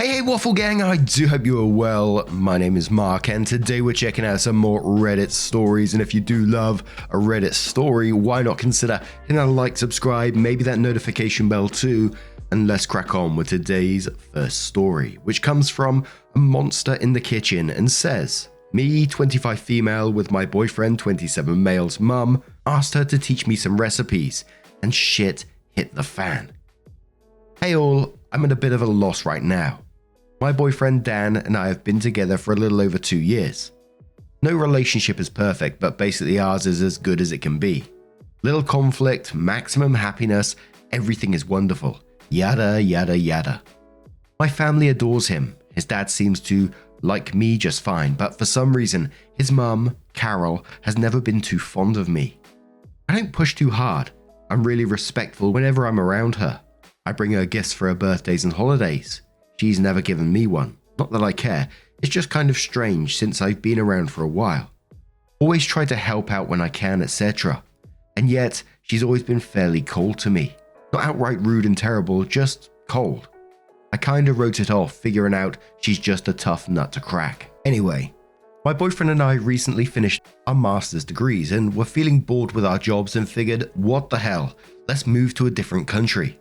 Hey, Waffle Gang, I do hope you are well. My name is Mark, and today we're checking out some more Reddit stories. And if you do love a Reddit story, why not consider hitting that like, subscribe, maybe that notification bell too. And let's crack on with today's first story, which comes from a monster in the kitchen and says, me, 25 female, with my boyfriend, 27 male's mum, asked her to teach me some recipes, and shit hit the fan. Hey all, I'm at a bit of a loss right now. My boyfriend Dan and I have been together for a little over 2 years. No relationship is perfect, but basically ours is as good as it can be. Little conflict, maximum happiness, everything is wonderful. Yada yada yada. My family adores him. His dad seems to like me just fine, but for some reason, his mum, Carol, has never been too fond of me. I don't push too hard. I'm really respectful whenever I'm around her. I bring her gifts for her birthdays and holidays. She's never given me one. Not that I care, it's just kind of strange since I've been around for a while. Always try to help out when I can, etc. And yet, she's always been fairly cold to me. Not outright rude and terrible, just cold. I kinda wrote it off, figuring out she's just a tough nut to crack. Anyway, my boyfriend and I recently finished our master's degrees and were feeling bored with our jobs and figured, what the hell, let's move to a different country.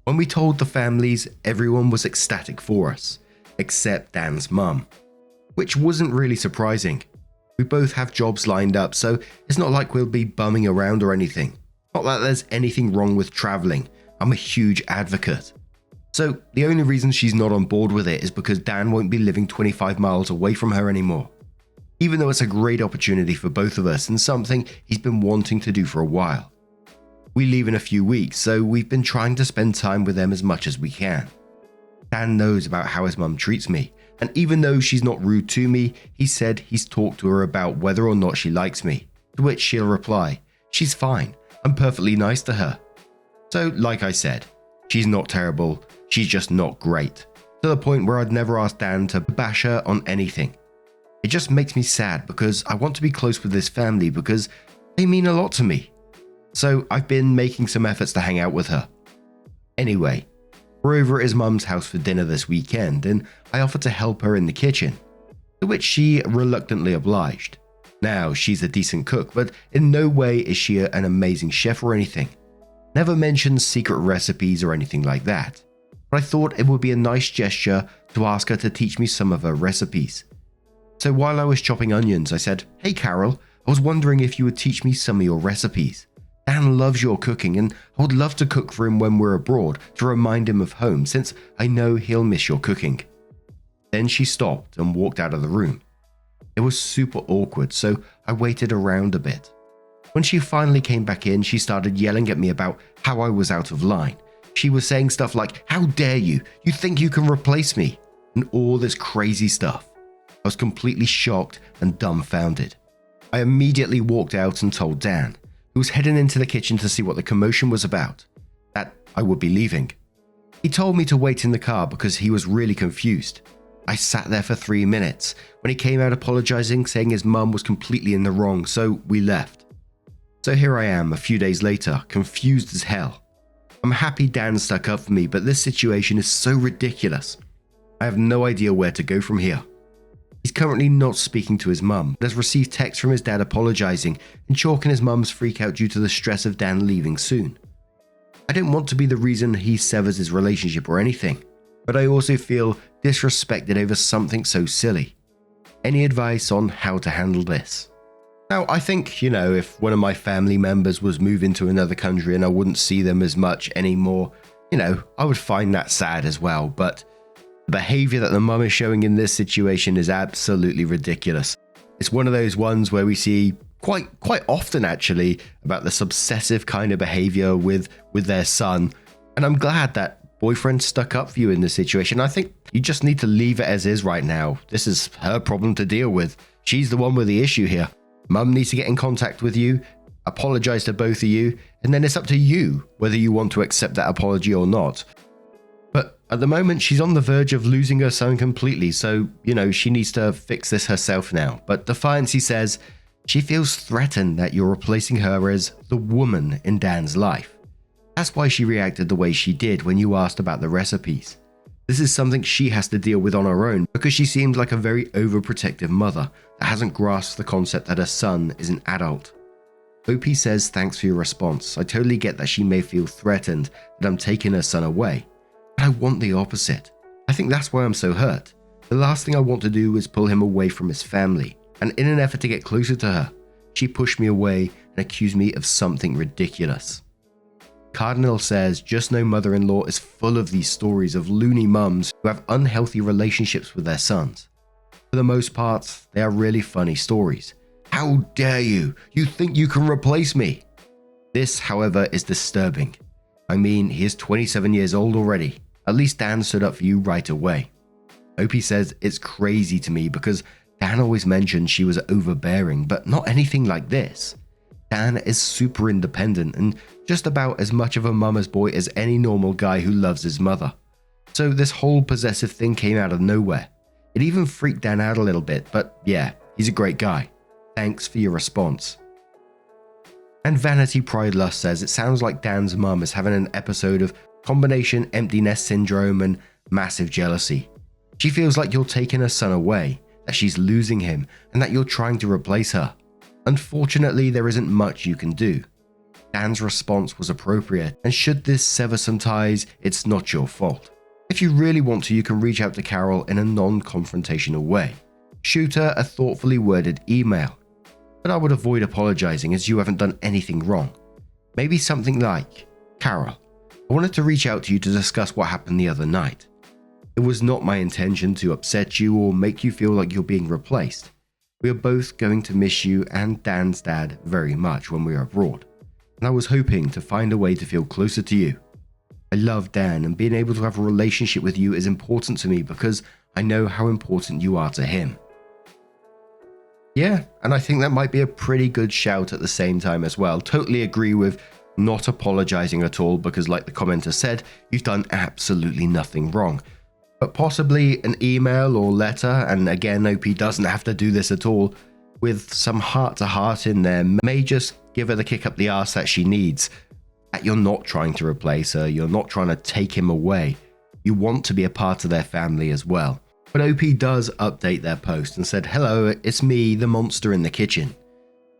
When we told the families, everyone was ecstatic for us, except Dan's mum, which wasn't really surprising. We both have jobs lined up, so it's not like we'll be bumming around or anything. Not that there's anything wrong with traveling, I'm a huge advocate. So the only reason she's not on board with it is because Dan won't be living 25 miles away from her anymore. Even though it's a great opportunity for both of us and something he's been wanting to do for a while. We leave in a few weeks, so we've been trying to spend time with them as much as we can. Dan knows about how his mum treats me, and even though she's not rude to me, he said he's talked to her about whether or not she likes me, to which she'll reply, she's fine, I'm perfectly nice to her. So like I said, she's not terrible, she's just not great, to the point where I'd never ask Dan to bash her on anything. It just makes me sad because I want to be close with this family because they mean a lot to me. So I've been making some efforts to hang out with her. Anyway, we're over at his mum's house for dinner this weekend and I offered to help her in the kitchen, to which she reluctantly obliged. Now, she's a decent cook, but in no way is she an amazing chef or anything. Never mentions secret recipes or anything like that. But I thought it would be a nice gesture to ask her to teach me some of her recipes. So while I was chopping onions, I said, hey Carol, I was wondering if you would teach me some of your recipes. Dan loves your cooking and I would love to cook for him when we're abroad to remind him of home since I know he'll miss your cooking. Then she stopped and walked out of the room. It was super awkward, so I waited around a bit. When she finally came back in, she started yelling at me about how I was out of line. She was saying stuff like, how dare you? You think you can replace me? And all this crazy stuff. I was completely shocked and dumbfounded. I immediately walked out and told Dan, who was heading into the kitchen to see what the commotion was about, that I would be leaving. He told me to wait in the car because he was really confused. I sat there for 3 minutes when he came out apologizing, saying his mum was completely in the wrong, so we left. So here I am a few days later, confused as hell. I'm happy Dan stuck up for me, but this situation is so ridiculous. I have no idea where to go from here. He's currently not speaking to his mum, but has received texts from his dad apologizing and chalking his mum's freak out due to the stress of Dan leaving soon. I don't want to be the reason he severs his relationship or anything, but I also feel disrespected over something so silly. Any advice on how to handle this? Now, I think, if one of my family members was moving to another country and I wouldn't see them as much anymore, I would find that sad as well, but the behavior that the mum is showing in this situation is absolutely ridiculous. It's one of those ones where we see quite often actually about this obsessive kind of behavior with their son. And I'm glad that boyfriend stuck up for you in this situation. I think you just need to leave it as is right now. This is her problem to deal with. She's the one with the issue here. Mum needs to get in contact with you, apologize to both of you, and then it's up to you whether you want to accept that apology or not. But at the moment, she's on the verge of losing her son completely, so, she needs to fix this herself now. But Defiancy says she feels threatened that you're replacing her as the woman in Dan's life. That's why she reacted the way she did when you asked about the recipes. This is something she has to deal with on her own because she seems like a very overprotective mother that hasn't grasped the concept that her son is an adult. OP says thanks for your response. I totally get that she may feel threatened that I'm taking her son away, but I want the opposite. I think that's why I'm so hurt. The last thing I want to do is pull him away from his family, and in an effort to get closer to her, she pushed me away and accused me of something ridiculous. Cardinal says just know mother-in-law is full of these stories of loony mums who have unhealthy relationships with their sons. For the most part, they are really funny stories. How dare you? You think you can replace me? This, however, is disturbing. I mean, he is 27 years old already. At least Dan stood up for you right away. OP says it's crazy to me because Dan always mentioned she was overbearing, but not anything like this. Dan is super independent and just about as much of a mama's boy as any normal guy who loves his mother. So this whole possessive thing came out of nowhere. It even freaked Dan out a little bit, but yeah, he's a great guy. Thanks for your response. And Vanity Pride Lust says it sounds like Dan's mum is having an episode of combination empty nest syndrome and massive jealousy. She feels like you're taking her son away, that she's losing him, and that you're trying to replace her. Unfortunately, there isn't much you can do. Dan's response was appropriate, and should this sever some ties, it's not your fault. If you really want to, you can reach out to Carol in a non-confrontational way. Shoot her a thoughtfully worded email. But I would avoid apologizing as you haven't done anything wrong. Maybe something like, Carol, I wanted to reach out to you to discuss what happened the other night. It was not my intention to upset you or make you feel like you're being replaced. We are both going to miss you and Dan's dad very much when we are abroad, and I was hoping to find a way to feel closer to you. I love Dan, and being able to have a relationship with you is important to me because I know how important you are to him. Yeah, and I think that might be a pretty good shout at the same time as well. Totally agree with not apologizing at all because, like the commenter said, you've done absolutely nothing wrong. But possibly an email or letter, and again, OP doesn't have to do this at all, with some heart-to-heart in there may just give her the kick up the arse that she needs. That you're not trying to replace her, you're not trying to take him away. You want to be a part of their family as well. But OP does update their post and said, hello, it's me, the monster in the kitchen.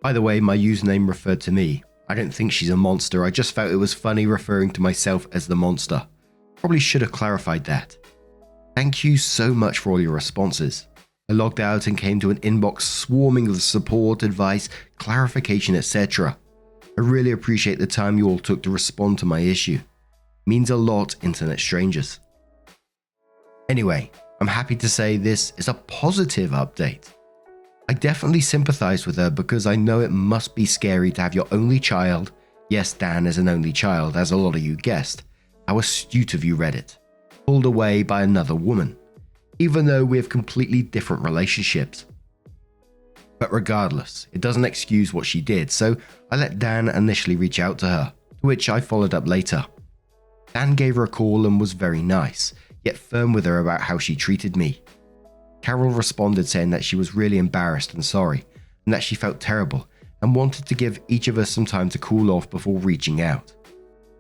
By the way, my username referred to me. I don't think she's a monster, I just felt it was funny referring to myself as the monster. Probably should have clarified that. Thank you so much for all your responses. I logged out and came to an inbox swarming with support, advice, clarification, etc. I really appreciate the time you all took to respond to my issue. It means a lot, internet strangers. Anyway, I'm happy to say this is a positive update. I definitely sympathize with her because I know it must be scary to have your only child, yes, Dan is an only child, as a lot of you guessed, how astute of you read it, pulled away by another woman, even though we have completely different relationships. But regardless, it doesn't excuse what she did, so I let Dan initially reach out to her, to which I followed up later. Dan gave her a call and was very nice, yet firm with her about how she treated me. Carol responded saying that she was really embarrassed and sorry, and that she felt terrible and wanted to give each of us some time to cool off before reaching out.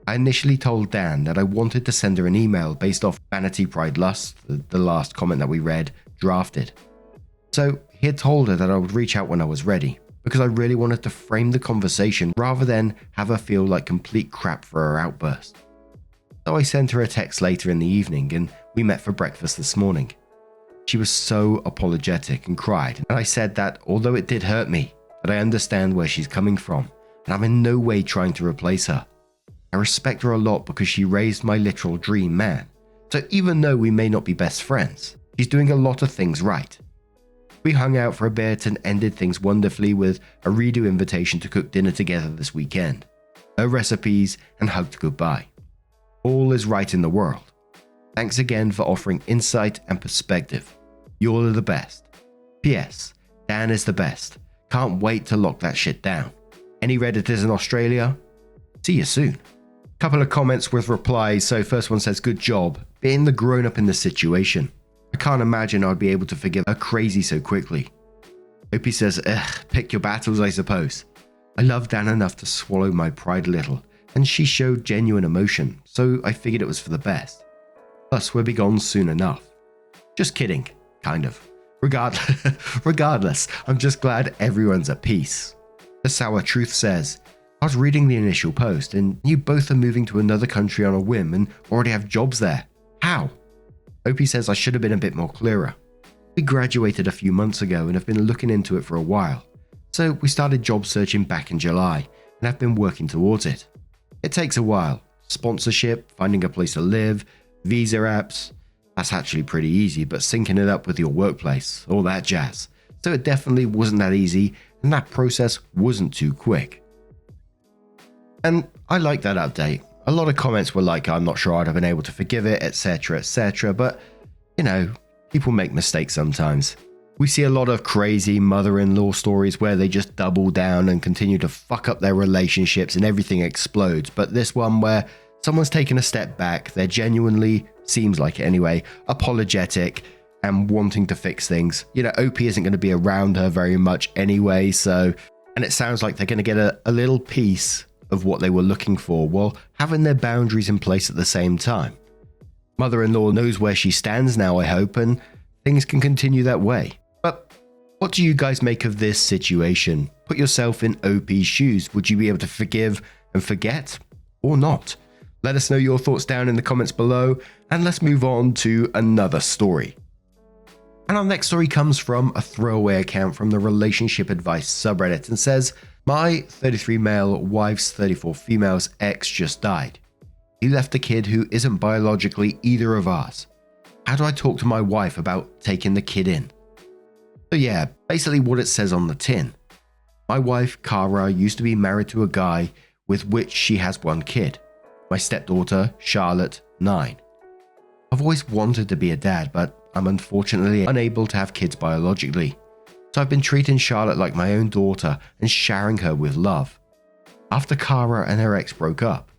I initially told Dan that I wanted to send her an email based off Vanity Pride Lust, the last comment that we read, drafted. So he had told her that I would reach out when I was ready, because I really wanted to frame the conversation rather than have her feel like complete crap for her outburst. So I sent her a text later in the evening and we met for breakfast this morning. She was so apologetic and cried, and I said that although it did hurt me, that I understand where she's coming from, and I'm in no way trying to replace her. I respect her a lot because she raised my literal dream man, so even though we may not be best friends, she's doing a lot of things right. We hung out for a bit and ended things wonderfully with a redo invitation to cook dinner together this weekend, her recipes, and hugged goodbye. All is right in the world. Thanks again for offering insight and perspective. You're the best. P.S. Dan is the best. Can't wait to lock that shit down. Any Redditors in Australia? See you soon. Couple of comments with replies. So first one says, good job, being the grown up in the situation. I can't imagine I'd be able to forgive her crazy so quickly. Opie says, pick your battles I suppose. I love Dan enough to swallow my pride a little, and she showed genuine emotion, so I figured it was for the best. Plus, we'll be gone soon enough. Just kidding, kind of. Regardless, I'm just glad everyone's at peace. The Sour Truth says, I was reading the initial post and you both are moving to another country on a whim and already have jobs there. How? Opie says I should have been a bit more clearer. We graduated a few months ago and have been looking into it for a while. So we started job searching back in July and have been working towards it. It takes a while. Sponsorship, finding a place to live, visa apps. That's actually pretty easy, but syncing it up with your workplace, all that jazz. So it definitely wasn't that easy, and that process wasn't too quick. And I like that update. A lot of comments were like, I'm not sure I'd have been able to forgive it, etc, but, people make mistakes sometimes. We see a lot of crazy mother-in-law stories where they just double down and continue to fuck up their relationships and everything explodes, but this one where someone's taken a step back, they're genuinely, seems like it anyway, apologetic and wanting to fix things. Opie isn't going to be around her very much anyway, and it sounds like they're going to get a little piece of what they were looking for while having their boundaries in place at the same time. Mother-in-law knows where she stands now, I hope, and things can continue that way. But what do you guys make of this situation? Put yourself in Opie's shoes. Would you be able to forgive and forget or not? Let us know your thoughts down in the comments below, and let's move on to another story. And our next story comes from a throwaway account from the Relationship Advice subreddit and says, my 33 male wife's 34 female's ex just died. He left a kid who isn't biologically either of ours. How do I talk to my wife about taking the kid in? So yeah, basically what it says on the tin. My wife, Cara, used to be married to a guy with which she has one kid. My stepdaughter, Charlotte, 9. I've always wanted to be a dad, but I'm unfortunately unable to have kids biologically. So I've been treating Charlotte like my own daughter and showering her with love. After Cara and her ex broke up,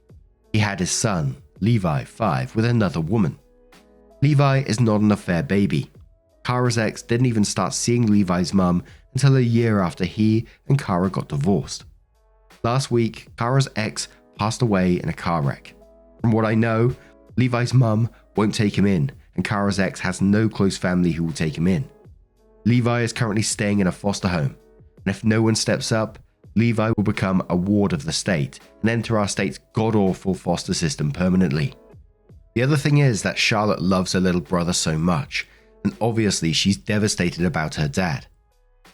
he had his son, Levi, 5, with another woman. Levi is not an affair baby. Cara's ex didn't even start seeing Levi's mum until a year after he and Cara got divorced. Last week, Cara's ex passed away in a car wreck. From what I know, Levi's mum won't take him in, and Cara's ex has no close family who will take him in. Levi is currently staying in a foster home, and if no one steps up, Levi will become a ward of the state and enter our state's god-awful foster system permanently. The other thing is that Charlotte loves her little brother so much, and obviously she's devastated about her dad.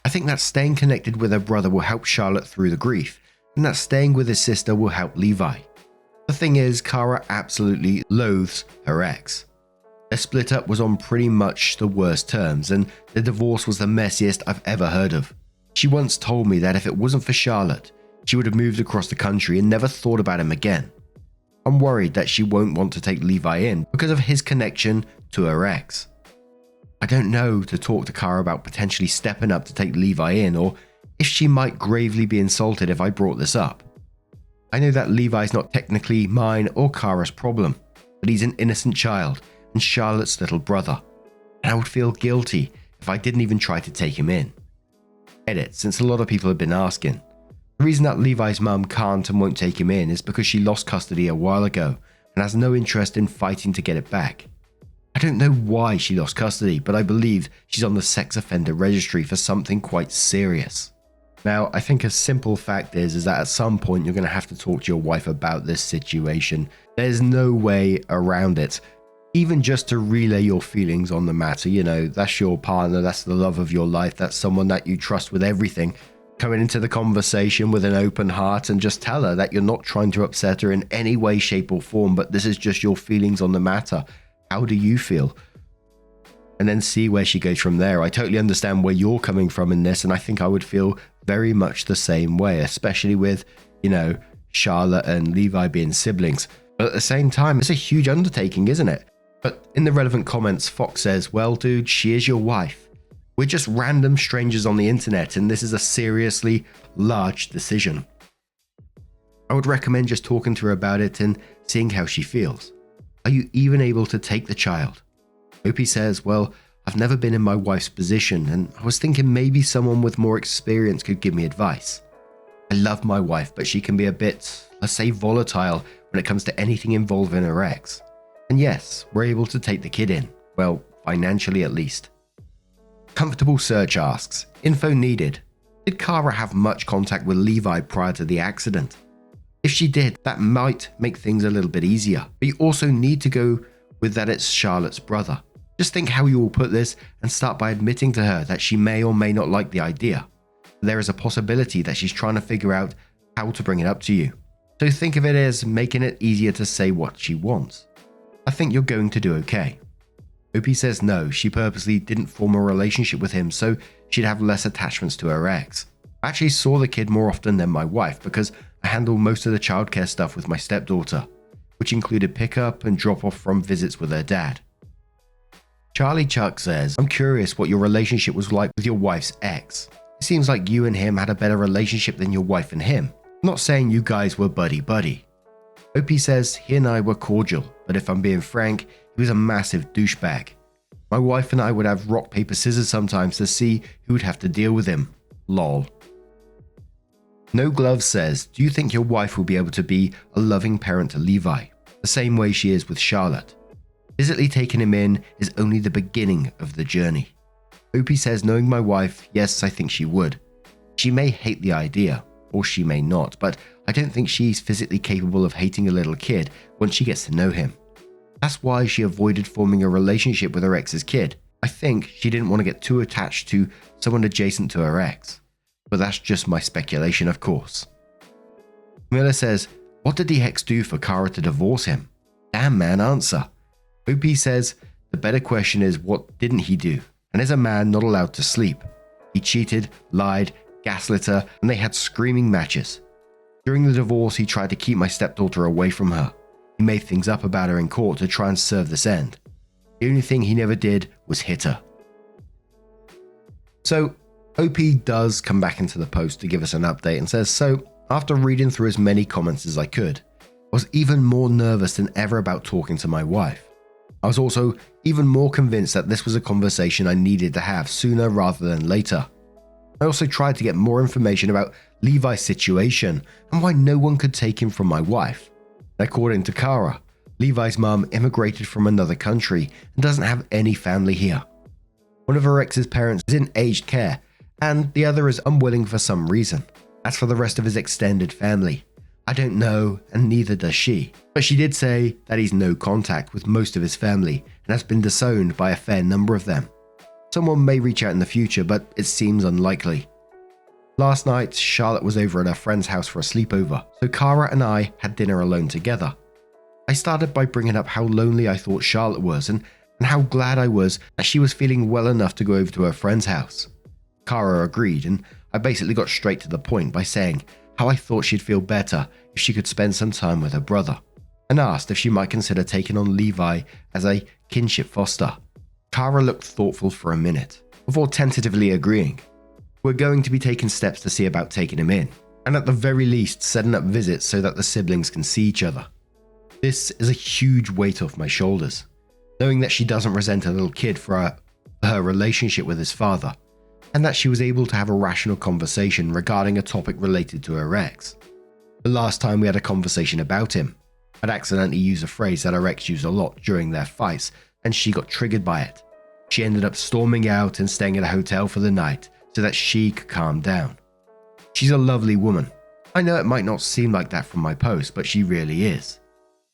I think that staying connected with her brother will help Charlotte through the grief, and that staying with his sister will help Levi. The thing is, Cara absolutely loathes her ex. Their split up was on pretty much the worst terms, and the divorce was the messiest I've ever heard of. She once told me that if it wasn't for Charlotte, she would have moved across the country and never thought about him again. I'm worried that she won't want to take Levi in because of his connection to her ex. I don't know to talk to Cara about potentially stepping up to take Levi in, or if she might gravely be insulted if I brought this up. I know that Levi's not technically mine or Cara's problem, but he's an innocent child and Charlotte's little brother, and I would feel guilty if I didn't even try to take him in. Edit, since a lot of people have been asking. The reason that Levi's mum can't and won't take him in is because she lost custody a while ago and has no interest in fighting to get it back. I don't know why she lost custody, but I believe she's on the sex offender registry for something quite serious. Now, I think a simple fact is that at some point you're going to have to talk to your wife about this situation. There's no way around it. Even just to relay your feelings on the matter, that's your partner, that's the love of your life, that's someone that you trust with everything. Coming into the conversation with an open heart and just tell her that you're not trying to upset her in any way, shape or form, but this is just your feelings on the matter. How do you feel? And then see where she goes from there. I totally understand where you're coming from in this, and I think I would feel very much the same way, especially with, Charlotte and Levi being siblings. But at the same time, it's a huge undertaking, isn't it? But in the relevant comments, Fox says, well, dude, she is your wife. We're just random strangers on the internet, and this is a seriously large decision. I would recommend just talking to her about it and seeing how she feels. Are you even able to take the child? Opie says, well, I've never been in my wife's position, and I was thinking maybe someone with more experience could give me advice. I love my wife, but she can be a bit, let's say, volatile when it comes to anything involving her ex. And yes, we're able to take the kid in. Well, financially at least. Comfortable Search asks, info needed. Did Kara have much contact with Levi prior to the accident? If she did, that might make things a little bit easier, but you also need to go with that it's Charlotte's brother. Just think how you will put this and start by admitting to her that she may or may not like the idea. There is a possibility that she's trying to figure out how to bring it up to you. So think of it as making it easier to say what she wants. I think you're going to do okay. Opie says no, she purposely didn't form a relationship with him so she'd have less attachments to her ex. I actually saw the kid more often than my wife because I handle most of the childcare stuff with my stepdaughter, which included pickup and drop off from visits with her dad. Charlie Chuck says, I'm curious what your relationship was like with your wife's ex. It seems like you and him had a better relationship than your wife and him. I'm not saying you guys were buddy-buddy. Opie says he and I were cordial, but if I'm being frank, he was a massive douchebag. My wife and I would have rock, paper, scissors sometimes to see who would have to deal with him. Lol. No Glove says, do you think your wife will be able to be a loving parent to Levi, the same way she is with Charlotte? Physically taking him in is only the beginning of the journey. Opie says, knowing my wife, yes, I think she would. She may hate the idea, or she may not, but I don't think she's physically capable of hating a little kid once she gets to know him. That's why she avoided forming a relationship with her ex's kid. I think she didn't want to get too attached to someone adjacent to her ex. But that's just my speculation, of course. Miller says, what did the ex do for Kara to divorce him? Damn man, answer. OP says, the better question is what didn't he do? And is a man not allowed to sleep? He cheated, lied, gaslit her, and they had screaming matches. During the divorce, he tried to keep my stepdaughter away from her. He made things up about her in court to try and serve this end. The only thing he never did was hit her. So, OP does come back into the post to give us an update and says, so, after reading through as many comments as I could, I was even more nervous than ever about talking to my wife. I was also even more convinced that this was a conversation I needed to have sooner rather than later. I also tried to get more information about Levi's situation and why no one could take him from my wife. According to Kara, Levi's mum immigrated from another country and doesn't have any family here. One of her ex's parents is in aged care, and the other is unwilling for some reason. As for the rest of his extended family, I don't know, and neither does she. But she did say that he's no contact with most of his family and has been disowned by a fair number of them. Someone may reach out in the future, but it seems unlikely. Last night, Charlotte was over at her friend's house for a sleepover, so Kara and I had dinner alone together. I started by bringing up how lonely I thought Charlotte was and how glad I was that she was feeling well enough to go over to her friend's house. Kara agreed, and I basically got straight to the point by saying how I thought she'd feel better if she could spend some time with her brother, and asked if she might consider taking on Levi as a kinship foster. Kara looked thoughtful for a minute, before tentatively agreeing. We're going to be taking steps to see about taking him in, and at the very least setting up visits so that the siblings can see each other. This is a huge weight off my shoulders, knowing that she doesn't resent a little kid for her relationship with his father, and that she was able to have a rational conversation regarding a topic related to her ex. The last time we had a conversation about him, I'd accidentally used a phrase that her ex used a lot during their fights, and she got triggered by it. She ended up storming out and staying at a hotel for the night so that she could calm down. She's a lovely woman. I know it might not seem like that from my post, but she really is.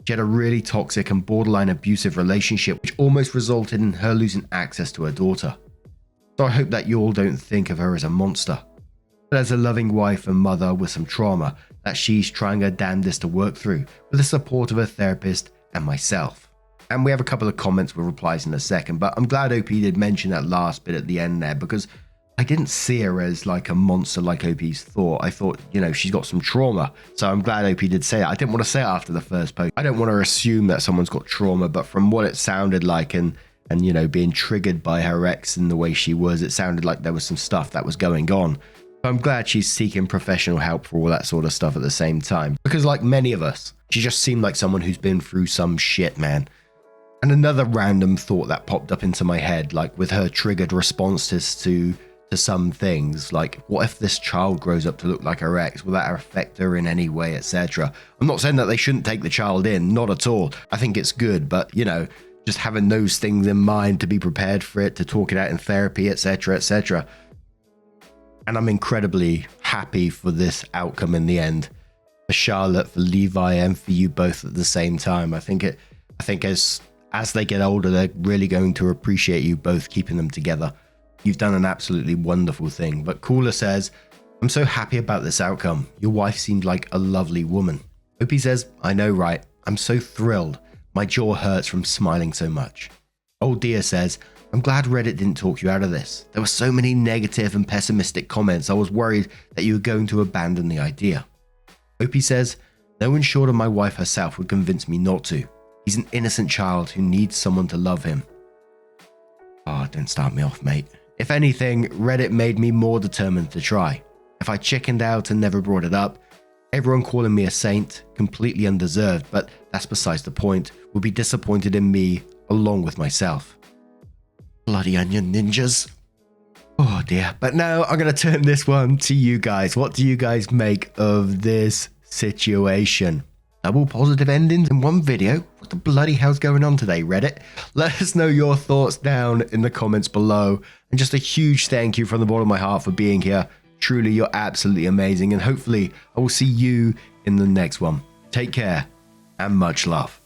She had a really toxic and borderline abusive relationship which almost resulted in her losing access to her daughter. So I hope that you all don't think of her as a monster, but as a loving wife and mother with some trauma that she's trying her damnedest to work through with the support of her therapist and myself. And we have a couple of comments with replies in a second, but I'm glad OP did mention that last bit at the end there because I didn't see her as like a monster like OP's thought. I thought, she's got some trauma. So I'm glad OP did say it. I didn't want to say it after the first post. I don't want to assume that someone's got trauma, but from what it sounded like and being triggered by her ex and the way she was, it sounded like there was some stuff that was going on. But I'm glad she's seeking professional help for all that sort of stuff at the same time. Because like many of us, she just seemed like someone who's been through some shit, man. And another random thought that popped up into my head, like with her triggered responses to to some things, like what if this child grows up to look like her ex? Will that affect her in any way, etc.? I'm not saying that they shouldn't take the child in, not at all. I think it's good, but just having those things in mind to be prepared for it, to talk it out in therapy, etc., etc. And I'm incredibly happy for this outcome in the end, for Charlotte, for Levi, and for you both at the same time. I think as they get older, they're really going to appreciate you both keeping them together. You've done an absolutely wonderful thing. But Cooler says, I'm so happy about this outcome. Your wife seemed like a lovely woman. Opie says, I know, right? I'm so thrilled. My jaw hurts from smiling so much. Old Dear says, I'm glad Reddit didn't talk you out of this. There were so many negative and pessimistic comments. I was worried that you were going to abandon the idea. Opie says, no one short of my wife herself would convince me not to. He's an innocent child who needs someone to love him. Oh, don't start me off, mate. If anything, Reddit made me more determined to try. If I chickened out and never brought it up, everyone calling me a saint, completely undeserved, but that's besides the point, would be disappointed in me along with myself. Bloody onion ninjas. Oh dear. But now I'm going to turn this one to you guys. What do you guys make of this situation? Double positive endings in one video? What the bloody hell's going on today, Reddit? Let us know your thoughts down in the comments below. And just a huge thank you from the bottom of my heart for being here. Truly, you're absolutely amazing. And hopefully I will see you in the next one. Take care and much love.